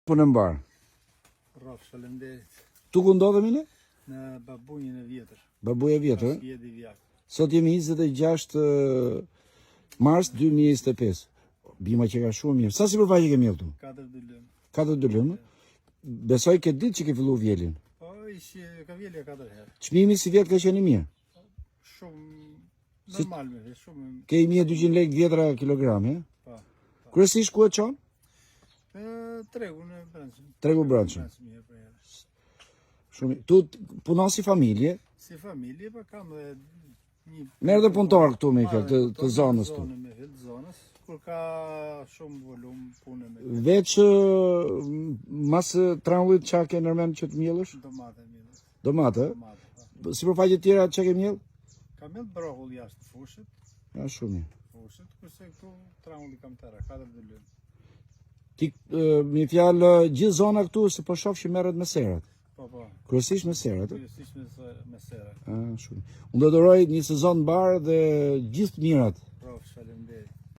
Punë mbar. Rraf, faleminderit. Tu ku ndodhemi ne? Në babunjën e vjetër. Babuja vjetër. Vjedi vjak. Sot jemi 26 mars 2025. Bima që ka shumë mirë. Sa sipërfaqe ke mjell këtu? 4 dylëm. 4 dylëm. Besoj ke ditë që ke filluar vjelin. Po, ka vjelja 4 herë. Çmimi si vjet ka qenë i mirë. Shumë normal me shumë. Ke 1200 lekë vjetra kilogrami, e? Po. Kryesisht ku e çon? Tregu në brendshëm. Tregu brendshëm. Mirë për herë. Shumë. Tu punon si familje? Si familje, po kam edhe një. Merr dhe punëtor këtu me këtë të zonës këtu. Me këtë zonës, kur ka shumë volum pune me. Veç mas tranullit çka ke nërmend që të mjellësh? Domate mirë. Domate? Po. Sipërfaqe tjera çka ke mjell? Kam mjell brokull jashtë fushit. Ja, shumë mirë. Fushit, kurse këtu tranulli kam tëra 4 dylëm. Ti me fjalë gjithë zona këtu se po shoh që merret me serat. Po. Kryesisht me serat. Kryesisht me sera. Shumë. Unë do të uroj një sezon të mbar dhe gjithë të mirat. Rraf, faleminderit.